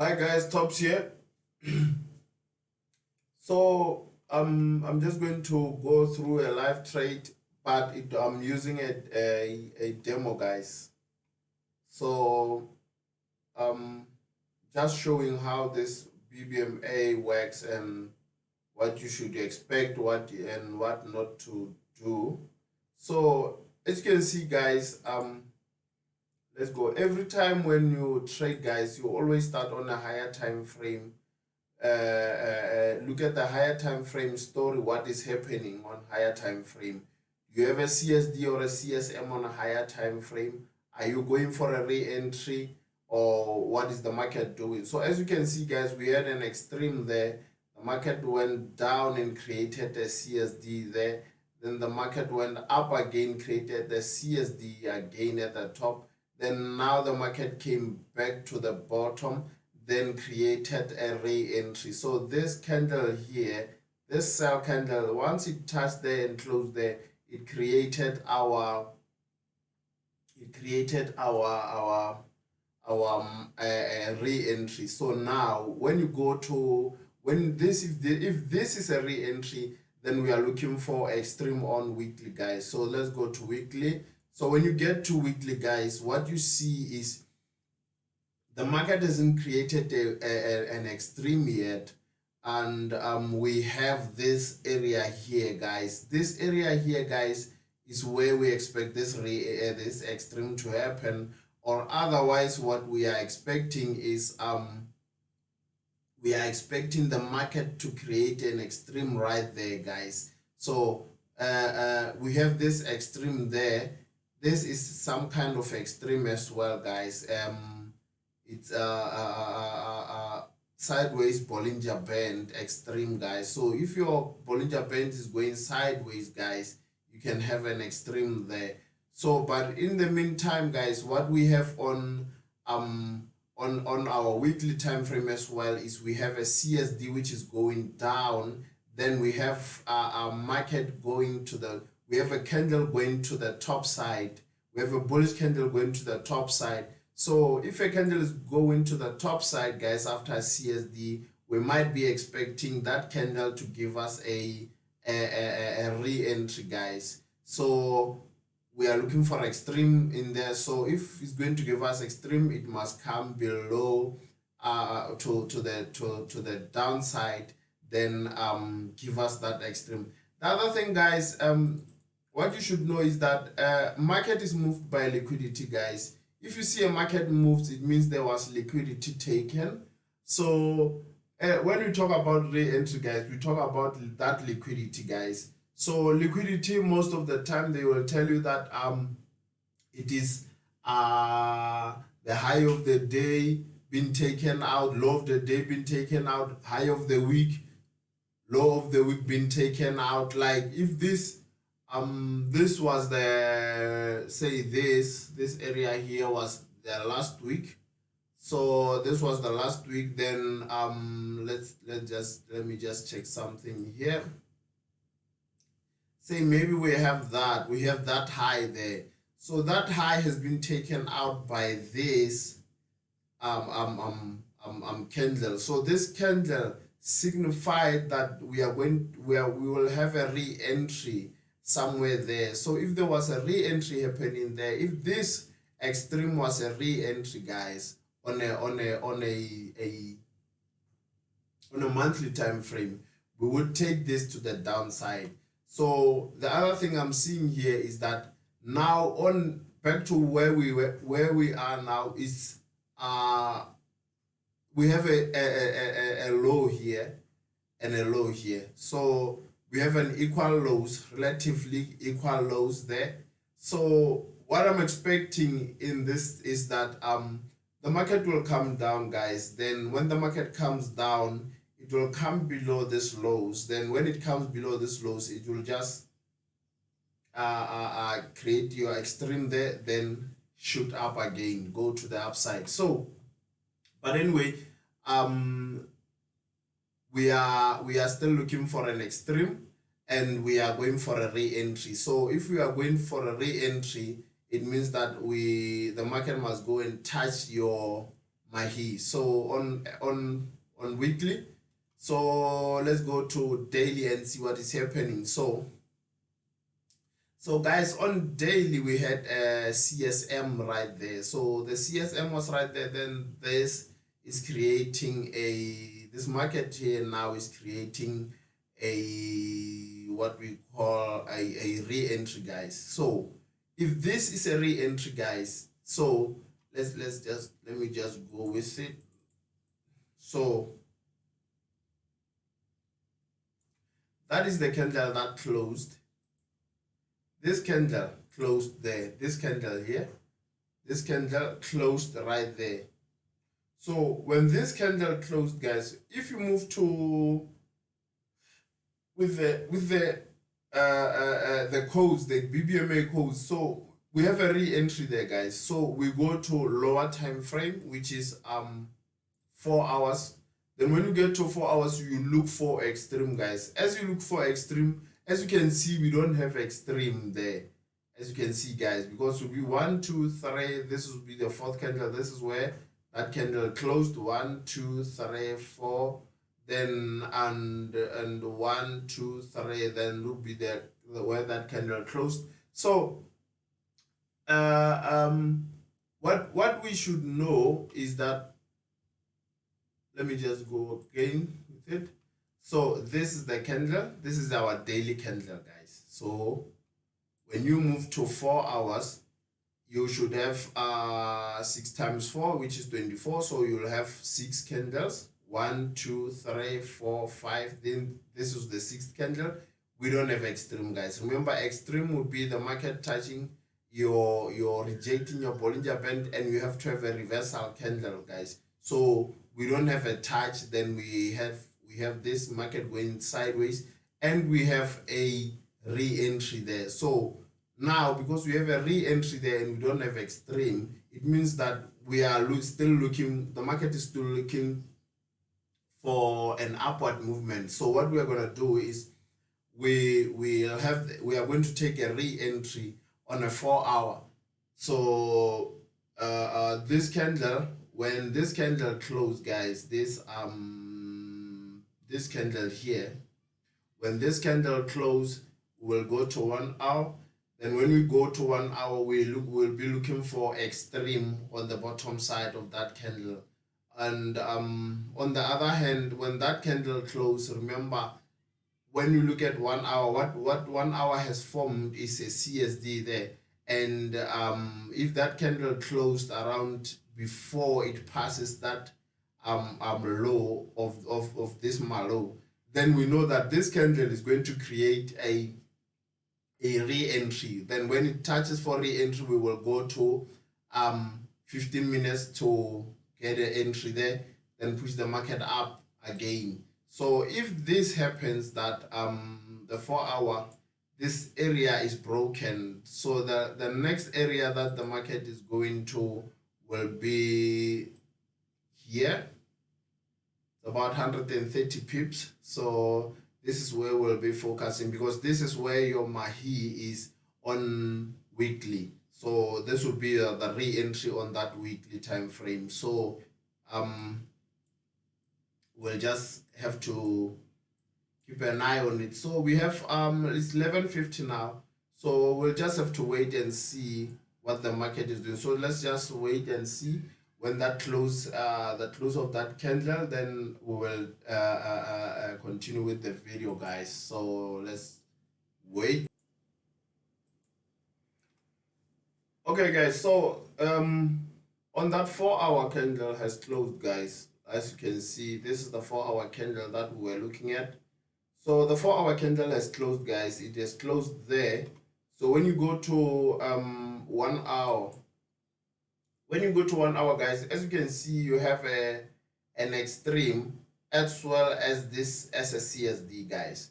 Hi guys, Tops here. So I'm just going to go through a live trade, but I'm using a demo, guys. So um just showing how this BBMA works and what you should expect, what and what not to do. So as you can see, guys, let's go. Every time when you trade, guys, you always start on a higher time frame. Look at the higher time frame story, what is happening on higher time frame. You have a CSD or a CSM on a higher time frame. Are you going for a re-entry, or what is the market doing? So as you can see, guys, we had an extreme there. The market went down and created a CSD there. Then the market went up again, created the CSD again at the top. Then now the market came back to the bottom, then created a re-entry. So this candle here, this sell candle, once it touched there and closed there, it created our re-entry. So now when you go to, when this, if this is a re-entry, then we are looking for extreme on weekly, guys. So let's go to weekly. So when you get to weekly, guys, what you see is the market hasn't created an extreme yet, and we have this area here, guys. This area here, guys, is where we expect this extreme to happen. Or otherwise, what we are expecting is we are expecting the market to create an extreme right there, guys. So we have this extreme there. This is some kind of extreme as well, guys. It's sideways Bollinger Band extreme, guys. So if your Bollinger Band is going sideways, guys, you can have an extreme there. So but in the meantime, guys, what we have on our weekly time frame as well is we have a CSD which is going down. Then we have a market going to the, we have a candle going to the top side. We have a bullish candle going to the top side. So if a candle is going to the top side, guys, after CSD, we might be expecting that candle to give us a re-entry, guys. So we are looking for extreme in there. So if it's going to give us extreme, it must come below to the downside, then give us that extreme. The other thing, guys, what you should know is that market is moved by liquidity, guys. If you see a market moves, it means there was liquidity taken. So when we talk about re-entry, guys, we talk about that liquidity, guys. So liquidity, most of the time they will tell you that it is the high of the day been taken out, low of the day been taken out, high of the week, low of the week been taken out. Like if this was the, say this area here was the last week. So this was the last week. Then let me just check something here. Say maybe we have that high there. So that high has been taken out by this candle. So this candle signified that we will have a re-entry somewhere there. So if there was a re-entry happening there, if this extreme was a re-entry, guys, on a monthly time frame, we would take this to the downside. So the other thing I'm seeing here is that now on back to where we are now is we have a low here and a low here. So we have an equal lows, relatively equal lows there. So what I'm expecting in this is that the market will come down, guys. Then when the market comes down, it will come below this lows. Then when it comes below this lows, it will just create your extreme there, then shoot up again, go to the upside. So but anyway, we are still looking for an extreme, and we are going for a re-entry. So if we are going for a re-entry, it means that the market must go and touch your mahi. So on weekly, so let's go to daily and see what is happening. So guys, on daily we had a CSM right there. So the CSM was right there. Then this is creating this market here now is creating a what we call a re-entry, guys. So if this is a re-entry, guys, so let me just go with it. So that is the candle that closed. This candle closed there. This candle here. This candle closed right there. So when this candle closed, guys, if you move to with the codes, the Bbma codes, so we have a re-entry there, guys. So we go to lower time frame, which is 4 hours. Then when you get to 4 hours, you look for extreme, guys. As you look for extreme, as you can see, we don't have extreme there. As you can see, guys, because it will be 1, 2, 3. This will be the fourth candle. This is where that candle closed. 1, 2, 3, 4. Then and 1, 2, 3. Then will be the where that candle closed. So what we should know is that, let me just go again with it. So this is the candle. This is our daily candle, guys. So when you move to 4 hours, you should have 6 times 4, which is 24. So you'll have 6 candles. 1, 2, 3, 4, 5. Then this is the sixth candle. We don't have extreme, guys. Remember, extreme would be the market touching you're rejecting your Bollinger Band, and you have to have a reversal candle, guys. So we don't have a touch. Then we have this market going sideways, and we have a re-entry there. So now, because we have a re-entry there and we don't have extreme, it means that we are still looking, the market is still looking for an upward movement. So what we are going to do is we are going to take a re-entry on a 4 hour. So this candle, when this candle closed, guys, this candle here, when this candle close, we'll go to 1 hour. Then when we go to 1 hour, we'll be looking for extreme on the bottom side of that candle. And on the other hand, when that candle close, remember, when you look at 1 hour, what 1 hour has formed is a CSD there. And if that candle closed around before it passes that low of this low, then we know that this candle is going to create a re-entry. Then when it touches for re-entry, we will go to 15 minutes to get an entry there, then push the market up again. So if this happens, that the 4 hour, this area is broken, so the next area that the market is going to will be here, about 130 pips. So this is where we'll be focusing, because this is where your mahi is on weekly. So this will be the re-entry on that weekly time frame. So we'll just have to keep an eye on it. So we have it's 11:50 now, so we'll just have to wait and see what the market is doing. So let's just wait and see when that close of that candle, then we will continue with the video, guys. So let's wait. Okay, guys, so on that 4 hour candle has closed, guys. As you can see, this is the 4 hour candle that we were looking at. So the 4 hour candle has closed, guys. It has closed there. So when you go to 1 hour, guys, as you can see, you have an extreme as well as this as a CSD, guys,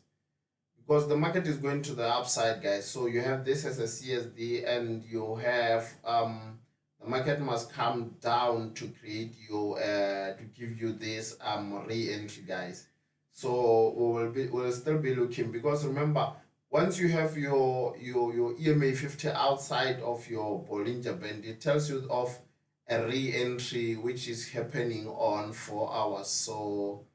because the market is going to the upside, guys. So you have this as a CSD, and you have the market must come down to create your to give you this re-entry, guys. So we'll still be looking, because remember, once you have your EMA 50 outside of your Bollinger Band, it tells you of a re-entry which is happening on 4 hours. So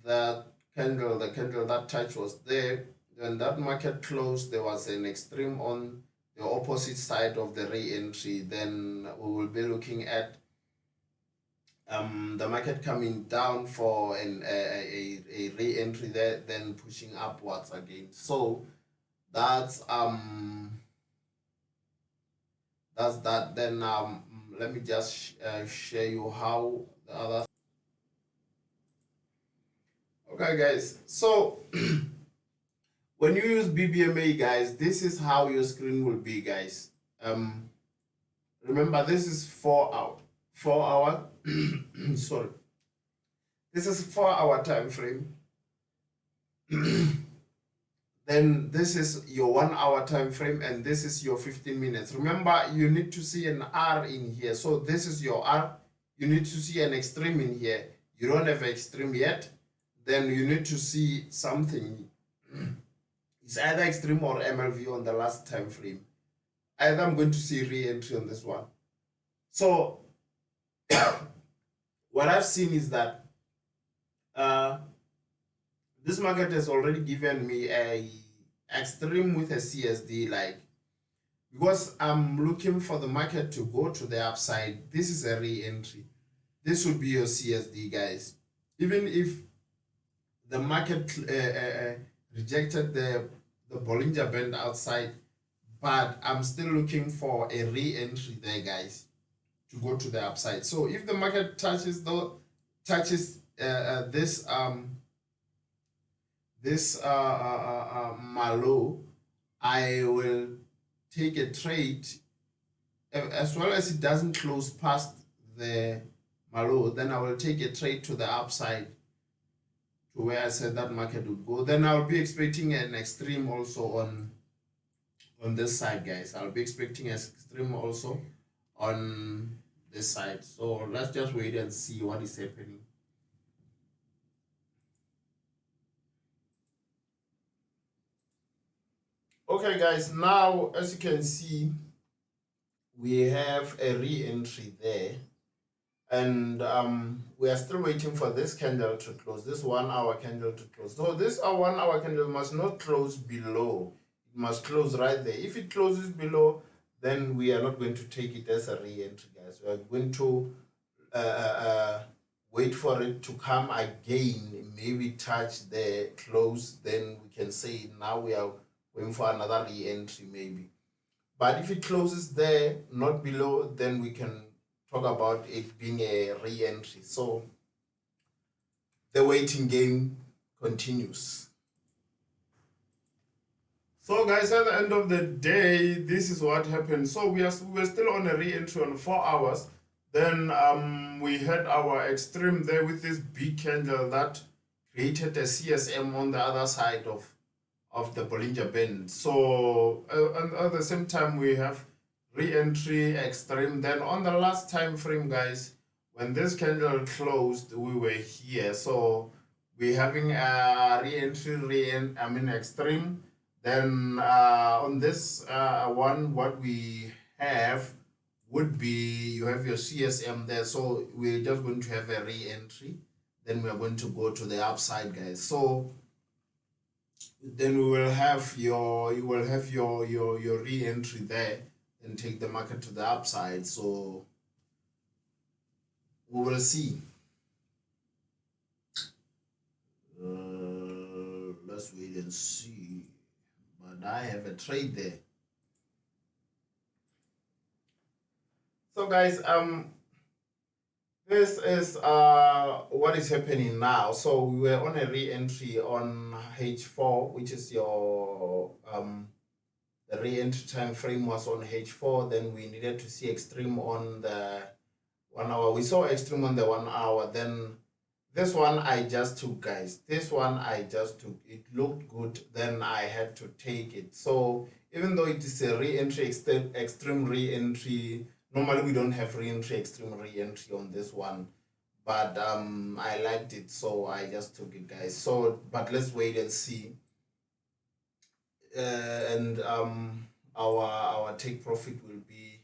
that the candle that touch was there. When that market closed, there was an extreme on the opposite side of the re-entry. Then we will be looking at the market coming down for a re-entry there, then pushing upwards again. So that's that. Then let me just share you how the other. Okay, guys. So when you use Bbma, guys, this is how your screen will be, guys. Remember, this is 4 hour, 4 hour. Sorry, this is 4 hour time frame. Then this is your 1 hour time frame, and this is your 15 minutes. Remember, you need to see an R in here. So this is your R. You need to see an extreme in here. You don't have an extreme yet. Then you need to see something. It's either extreme or MLV on the last time frame. Either I'm going to see re-entry on this one. So what I've seen is that this market has already given me a extreme with a CSD, like, because I'm looking for the market to go to the upside. This is a re-entry. This would be your CSD, guys. Even if the market rejected the Bollinger Band outside, but I'm still looking for a re-entry there, guys, to go to the upside. So if the market touches this Malo, I will take a trade. As well as it doesn't close past the Malo, then I will take a trade to the upside to where I said that market would go. Then I'll be expecting an extreme also on this side, guys. I'll be expecting an extreme also on this side. So let's just wait and see what is happening. Okay, guys, now as you can see, we have a re-entry there, and we are still waiting for this candle to close, this 1 hour candle to close. So this 1 hour candle must not close below, it must close right there. If it closes below, then we are not going to take it as a re-entry, guys. We are going to wait for it to come again, maybe touch the close, then we can say now we are going for another re-entry maybe. But if it closes there, not below, then we can talk about it being a re-entry. So the waiting game continues. So guys, at the end of the day, this is what happened. So we were still on a re-entry on 4 hours. Then we had our extreme there with this big candle that created a CSM on the other side of the Bollinger Band. So and at the same time we have re-entry, extreme. Then on the last time frame, guys, when this candle closed, we were here. So we're having a re-entry, extreme. Then on this one, what we have would be, you have your CSM there. So we're just going to have a re-entry. Then we're going to go to the upside, guys. So then you will have your re-entry there and take the market to the upside. So we will see. Let's wait and see. But I have a trade there. So guys, this is what is happening now. So we were on a re-entry on H4, which is your the re-entry time frame was on H4. Then we needed to see extreme on the 1 hour. We saw extreme on the 1 hour. Then this one I just took, guys. This one I just took. It looked good. Then I had to take it. So even though it is a re-entry, extreme re-entry, normally we don't have re-entry, extreme re-entry on this one, but I liked it, so I just took it, guys. So, but let's wait and see. And our take profit will be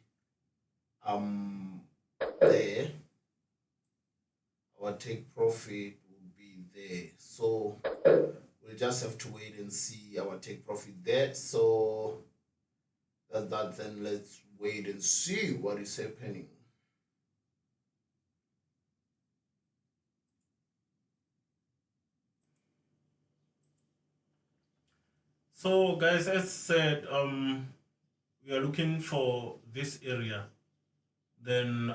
there, our take profit will be there. So we'll just have to wait and see our take profit there. So that's that. Then let's wait and see what is happening. So guys, as said, we are looking for this area. Then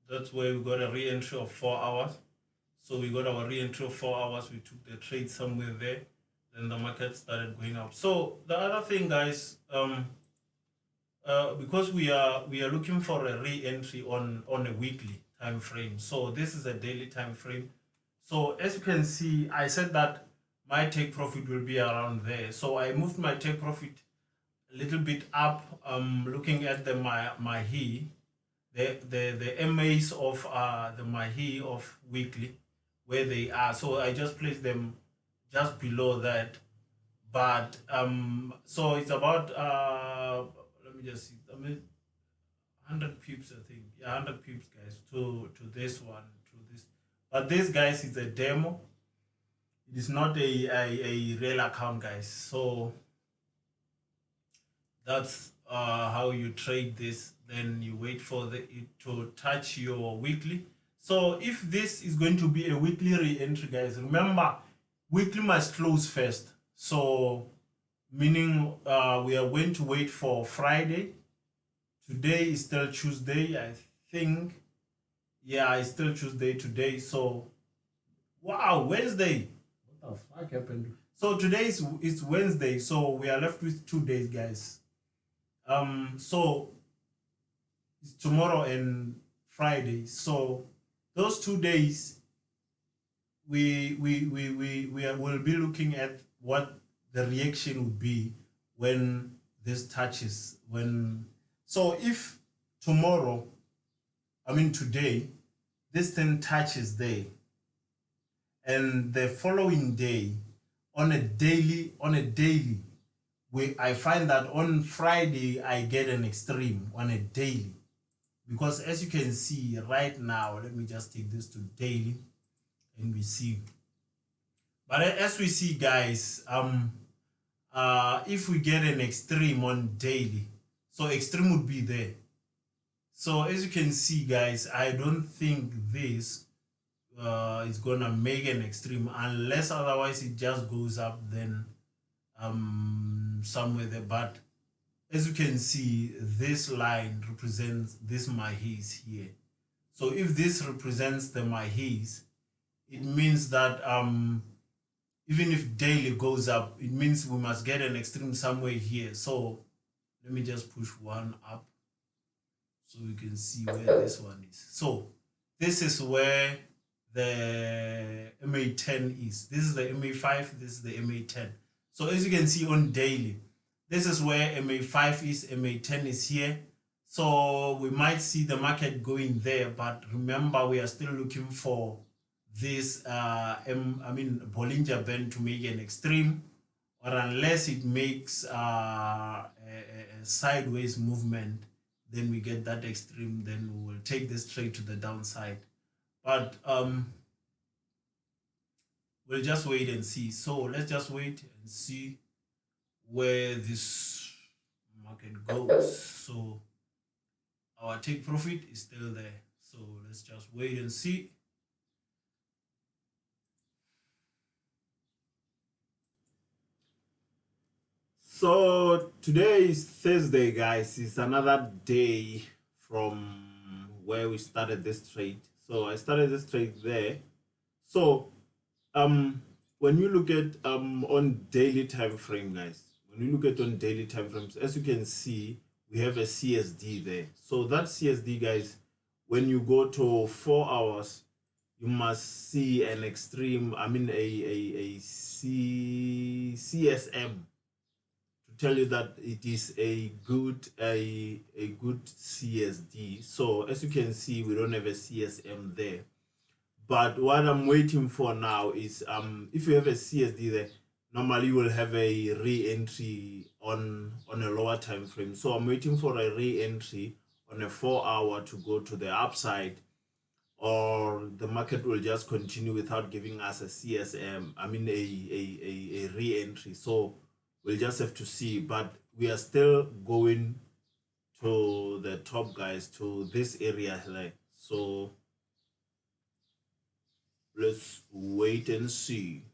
that's where we got a re-entry of 4 hours. So we got our re-entry of 4 hours. We took the trade somewhere there. Then the market started going up. So the other thing, guys, because we are looking for a re-entry on a weekly time frame. So this is a daily time frame. So as you can see, I said that my take profit will be around there. So I moved my take profit a little bit up. Looking at the Mahi, the MAs of the Mahi of weekly, where they are. So I just placed them just below that. But so it's about let me just see. I mean, 100 pips, I think. Yeah, 100 pips, guys, to this one, to this. But this, guys, is a demo. It is not a real account, guys. So that's how you trade this. Then you wait for it to touch your weekly. So if this is going to be a weekly re-entry, guys, remember, weekly must close first. So meaning we are going to wait for Friday. Today is still Tuesday, I think. Yeah, it's still Tuesday today. So wow, Wednesday. What the fuck happened? So today it's Wednesday, so we are left with 2 days, guys. So it's tomorrow and Friday. So those 2 days will be looking at what the reaction would be when this touches. So if tomorrow, I mean today, this thing touches there, and the following day, on a daily, I find that on Friday I get an extreme on a daily, because as you can see right now, let me just take this to daily and we see. But as we see, guys, if we get an extreme on daily, so extreme would be there. So as you can see, guys, I don't think this is gonna make an extreme, unless otherwise it just goes up then somewhere there. But as you can see, this line represents this Mahis here. So if this represents the Mahis, it means that even if daily goes up, it means we must get an extreme somewhere here. So let me just push one up so we can see where this one is. So this is where the MA10 is. This is the MA5, this is the MA10. So as you can see on daily, this is where MA5 is, MA10 is here. So we might see the market going there, but remember, we are still looking for this Bollinger Band to make an extreme, or unless it makes a sideways movement, then we get that extreme, then we will take this trade to the downside. But we'll just wait and see. So let's just wait and see where this market goes. So our take profit is still there. So let's just wait and see. So today is Thursday, guys. It's another day from where we started this trade. So I started this trade there. So when you look at on daily time frame, guys, when you look at on daily time frames, as you can see, we have a CSD there. So that CSD, guys, when you go to 4 hours, you must see an extreme, CSM, to tell you that it is a good CSD. So as you can see, we don't have a CSM there. But what I'm waiting for now is if you have a CSD there, normally you will have a re-entry on a lower time frame. So I'm waiting for a re-entry on a 4 hour to go to the upside, or the market will just continue without giving us a CSM, I mean a re-entry. So we'll just have to see, but we are still going to the top, guys, to this area here. So let's wait and see.